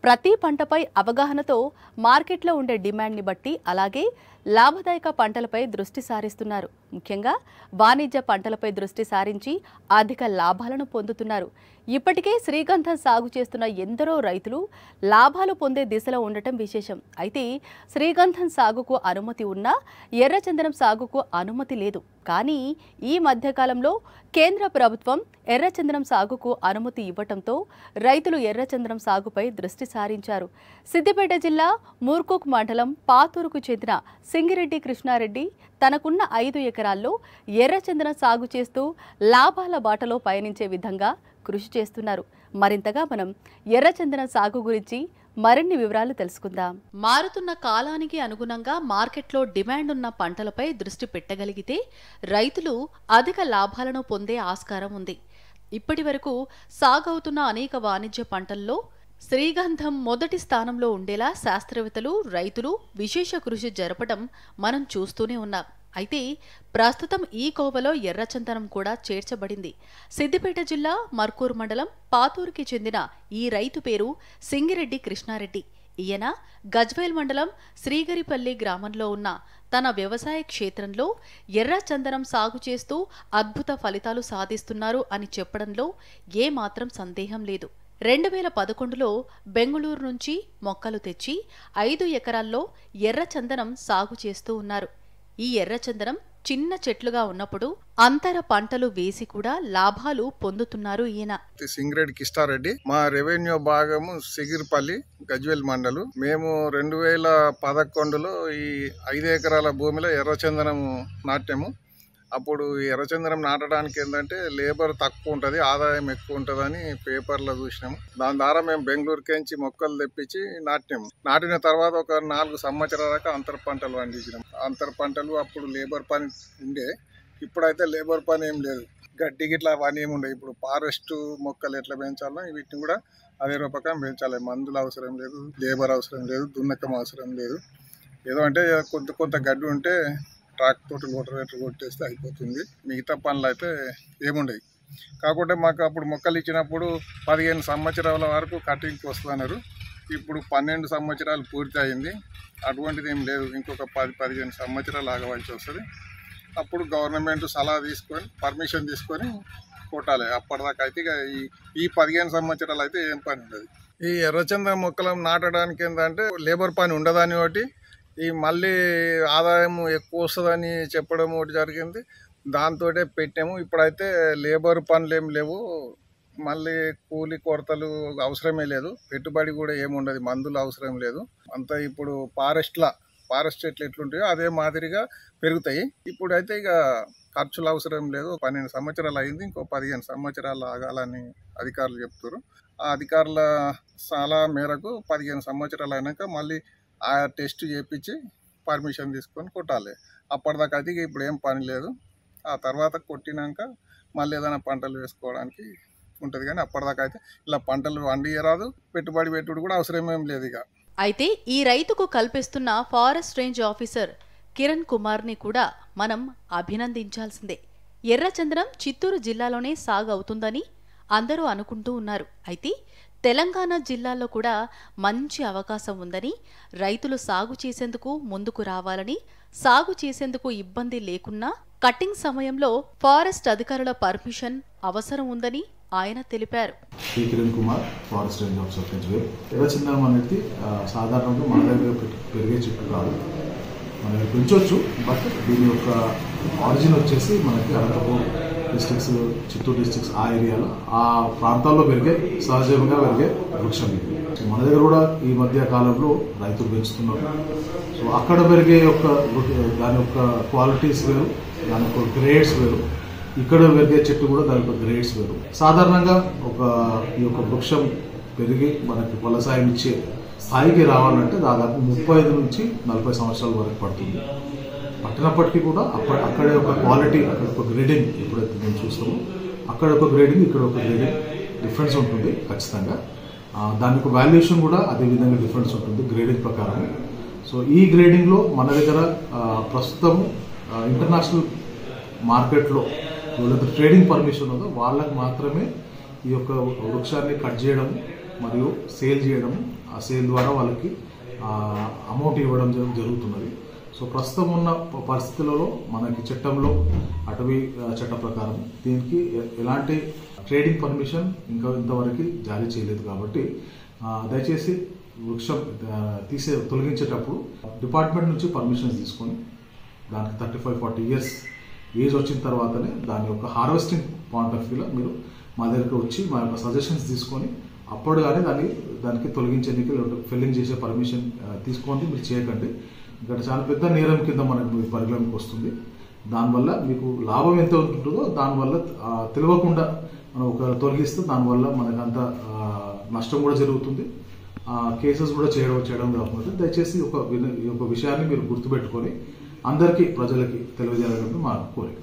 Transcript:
ప్రతి పంటపై అవగాహనతో మార్కెట్లో ఉండే డిమాండ్ని బట్టి అలాగే లాభదాయక పంటలపై దృష్టి సారిస్తున్నారు. ముఖ్యంగా వాణిజ్య పంటలపై దృష్టి సారించి అధిక లాభాలను పొందుతున్నారు. ఇప్పటికే శ్రీగంధం సాగు చేస్తున్న ఎందరో రైతులు లాభాలు పొందే దిశలో ఉండటం విశేషం. అయితే శ్రీగంధం సాగుకు అనుమతి ఉన్నా ఎర్రచందనం సాగుకు అనుమతి లేదు. కానీ ఈ మధ్యకాలంలో కేంద్ర ప్రభుత్వం ఎర్రచందనం సాగుకు అనుమతి ఇవ్వటంతో రైతులు ఎర్రచందనం సాగుపై దృష్టి సారించారు. సిద్దిపేట జిల్లా మూర్కుక్ మండలం పాతూరుకు చెందిన సింగిరెడ్డి కృష్ణారెడ్డి తనకున్న 5 ఎకరాల్లో ఎర్రచందనం సాగు చేస్తూ లాభాల బాటలో పయనించే విధంగా కృషి చేస్తున్నారు. మరింతగా మనం ఎర్రచందనం సాగు గురించి మరిన్ని వివరాలు తెలుసుకుందాం. మారుతున్న కాలానికి అనుగుణంగా మార్కెట్లో డిమాండ్ ఉన్న పంటలపై దృష్టి పెట్టగలిగితే రైతులు అధిక లాభాలను పొందే ఆస్కారం ఉంది. ఇప్పటివరకు సాగవుతున్న అనేక వాణిజ్య పంటల్లో శ్రీగంధం మొదటి స్థానంలో ఉండేలా శాస్త్రవేత్తలు, రైతులు విశేష కృషి జరపడం మనం చూస్తూనే ఉన్నాం. అయితే ప్రస్తుతం ఈ కోవలో ఎర్రచందనం కూడా చేర్చబడింది. సిద్దిపేట జిల్లా మర్కూరు మండలం పాతూరుకి చెందిన ఈ రైతు పేరు సింగిరెడ్డి కృష్ణారెడ్డి. ఈయన గజ్వేల్ మండలం శ్రీగరిపల్లి గ్రామంలో ఉన్న తన వ్యవసాయ క్షేత్రంలో ఎర్రచందనం సాగు చేస్తూ అద్భుత ఫలితాలు సాధిస్తున్నారు అని చెప్పడంలో ఏమాత్రం సందేహం లేదు. 2011లో బెంగుళూరు నుంచి మొక్కలు తెచ్చి 5 ఎకరాల్లో ఎర్రచందనం సాగు చేస్తూ ఉన్నారు. ఈ ఎర్రచందనం చిన్న చెట్లుగా ఉన్నప్పుడు అంతర పంటలు వేసి కూడా లాభాలు పొందుతున్నారు ఈయన. సింగిరెడ్డి కృష్ణారెడ్డి, మా రెవెన్యూ భాగము సిగిరిపల్లి గజ్వేల్ మండలం. మేము 2011లో ఈ 5 ఎకరాల భూమిలో ఎర్రచందనం నాటాము. అప్పుడు ఎర్రచందనం నాటడానికి ఏంటంటే లేబర్ తక్కువ ఉంటుంది, ఆదాయం ఎక్కువ ఉంటుందని పేపర్లో చూసినాము. దాని ద్వారా మేము బెంగళూరుకేంచి మొక్కలు తెప్పించి నాటినాము. నాటిన తర్వాత ఒక 4 సంవత్సరాల దాకా అంతర పంటలు పండించినాం. అంతర పంటలు అప్పుడు లేబర్ పని ఉండే, ఇప్పుడైతే లేబర్ పని ఏం లేదు. గడ్డి గిట్లా పని ఏమి ఉండదు. ఇప్పుడు ఫారెస్ట్ మొక్కలు ఎట్లా పెంచాలో వీటిని కూడా అదే రూపకం పెంచాలి. మందులు అవసరం లేదు, లేబర్ అవసరం లేదు, దున్నకం అవసరం లేదు. ఏదో అంటే కొంత గడ్డి ఉంటే ట్రాక్టర్ తోటి రోటవేటర్ కొట్టేస్తే అయిపోతుంది. మిగతా పనులు అయితే ఏముండవు. కాకుంటే మాకు అప్పుడు మొక్కలు ఇచ్చినప్పుడు 15 సంవత్సరాల వరకు కటింగ్కి వస్తున్నారు. ఇప్పుడు 12 సంవత్సరాలు పూర్తి అయింది. అటువంటిది ఏం లేదు. ఇంకొక 10-15 సంవత్సరాలు ఆగవలసి వస్తుంది. అప్పుడు గవర్నమెంట్ సలహా తీసుకొని పర్మిషన్ తీసుకొని కొట్టాలి. అప్పటిదాకా అయితే ఇక ఈ 15 సంవత్సరాలు అయితే ఏం పని ఉండదు. ఈ ఎర్రచందనం మొక్కలు నాటడానికి ఏంటంటే లేబర్ పని ఉండదని ఒకటి, ఈ మళ్ళీ ఆదాయం ఎక్కువ వస్తుందని చెప్పడం ఒకటి జరిగింది. దాంతో పెట్టాము. ఇప్పుడైతే లేబర్ పనులు ఏం లేవు, మళ్ళీ కూలి కొరతలు అవసరమే లేదు, పెట్టుబడి కూడా ఏముండదు, మందులు అవసరం లేదు. అంతా ఇప్పుడు ఫారెస్ట్ చెట్లు ఎట్లుంటాయో అదే మాదిరిగా పెరుగుతాయి. ఇప్పుడైతే ఇక ఖర్చులు అవసరం లేదు. 12 సంవత్సరాలు అయింది, ఇంకో 15 సంవత్సరాలు ఆగాలని అధికారులు చెప్తారు. ఆ అధికారుల సలహా మేరకు 15 సంవత్సరాలు అయినాక మళ్ళీ ఆ టెస్ట్ చేయించి పర్మిషన్ తీసుకొని కొట్టాలి. అప్పటిదాకా అయితే ఇప్పుడు ఏం పని లేదు. ఆ తర్వాత కొట్టినాక మళ్ళీ ఏదైనా పంటలు వేసుకోవడానికి ఉంటుంది. కానీ అప్పటిదాకా అయితే ఇలా పంటలు వండియరాదు, పెట్టుబడి పెట్టుడు కూడా అవసరం ఏం లేదు ఇక. అయితే ఈ రైతుకు కల్పిస్తున్న ఫారెస్ట్ రేంజ్ ఆఫీసర్ కిరణ్ కుమార్ని కూడా మనం అభినందించాల్సిందే. ఎర్రచందనం చిత్తూరు జిల్లాలోనే సాగు అవుతుందని అందరూ అనుకుంటూ ఉన్నారు. అయితే తెలంగాణ జిల్లాలో కూడా మంచి అవకాశం ఉందని, రైతులు సాగు చేసేందుకు ముందుకు రావాలని, సాగు చేసేందుకు ఇబ్బంది లేకున్నా కటింగ్ సమయంలో ఫారెస్ట్ అధికారుల పర్మిషన్ అవసరం ఉందని ఆయన తెలిపారు. Kiran Kumar, forest range officer Gajwel. ఎర్రచందనం అనేది సాధారణంగా మన దగ్గర పెరిగే చెట్టు కాదు. మన దగ్గర పెంచవచ్చు, బట్ దీని యొక్క ఆరిజిన్ వచ్చేసి మనకి అనంతపూర్ డిస్ట్రిక్ట్స్, చిత్తూరు డిస్ట్రిక్ట్స్ ఆ ఏరియాలో ఆ ప్రాంతాల్లో సహజంగా పెరిగే వృక్షం ఇది. మన దగ్గర కూడా ఈ మధ్య కాలంలో రైతులు పెంచుతున్నారు. సో అక్కడ పెరిగే దాని యొక్క క్వాలిటీస్ వేరు, దాని యొక్క గ్రేడ్స్ వేరు. ఇక్కడ పెరిగే చెట్టు కూడా దాని యొక్క గ్రేడ్స్ వేరు. సాధారణంగా ఈ యొక్క వృక్షం పెరిగి మనకి ఫలసాయం ఇచ్చే స్థాయికి రావాలంటే దాదాపు 35 నుంచి 40 సంవత్సరాల వరకు పడుతుంది. పట్టినప్పటికీ కూడా అక్కడే ఒక క్వాలిటీ, అక్కడ ఒక గ్రేడింగ్ ఎప్పుడైతే మేము చూస్తామో అక్కడ ఒక గ్రేడింగ్, ఇక్కడ ఒక గ్రేడింగ్ డిఫరెన్స్ ఉంటుంది ఖచ్చితంగా. దాని యొక్క వాల్యుయేషన్ కూడా అదే విధంగా డిఫరెన్స్ ఉంటుంది గ్రేడింగ్ ప్రకారం. సో ఈ గ్రేడింగ్లో మన దగ్గర ప్రస్తుతం ఇంటర్నేషనల్ మార్కెట్లో ఎవరైతే ట్రేడింగ్ పర్మిషన్ ఉందో వాళ్ళకి మాత్రమే ఈ యొక్క వృక్షాన్ని కట్ చేయడం మరియు సేల్ చేయడం, ఆ సేల్ ద్వారా వాళ్ళకి అమౌంట్ ఇవ్వడం జరుగుతున్నది. సో ప్రస్తుతం ఉన్న పరిస్థితులలో మనకి చట్టంలో అటవీ చట్ట ప్రకారం దీనికి ఎలాంటి ట్రేడింగ్ పర్మిషన్ ఇంతవరకు జారీ చేయలేదు. కాబట్టి దయచేసి వృక్షం తొలగించేటప్పుడు డిపార్ట్మెంట్ నుంచి పర్మిషన్స్ తీసుకొని దానికి 35-40 ఇయర్స్ ఏజ్ వచ్చిన తర్వాతనే దాని యొక్క హార్వెస్టింగ్ పాయింట్ ఆఫ్ వ్యూలో మీరు మా దగ్గరకు వచ్చి మా యొక్క సజెషన్స్ తీసుకొని అప్పుడు కానీ దానికి తొలగించేందుకు ఫిల్లింగ్ చేసే పర్మిషన్ తీసుకోండి. మీరు చేయకండి. ఇక్కడ చాలా పెద్ద నేరం కింద మనకు పరిగణలోకి వస్తుంది. దానివల్ల మీకు లాభం ఎంత ఉంటుందో దానివల్ల తెలియకుండా మనం ఒక తొలగిస్తే దానివల్ల మనకంత నష్టం కూడా జరుగుతుంది, కేసెస్ కూడా చేయడం కాకుండా దయచేసి ఈ యొక్క విషయాన్ని మీరు గుర్తుపెట్టుకొని అందరికీ ప్రజలకి తెలియజేయాలని మా కోరిక.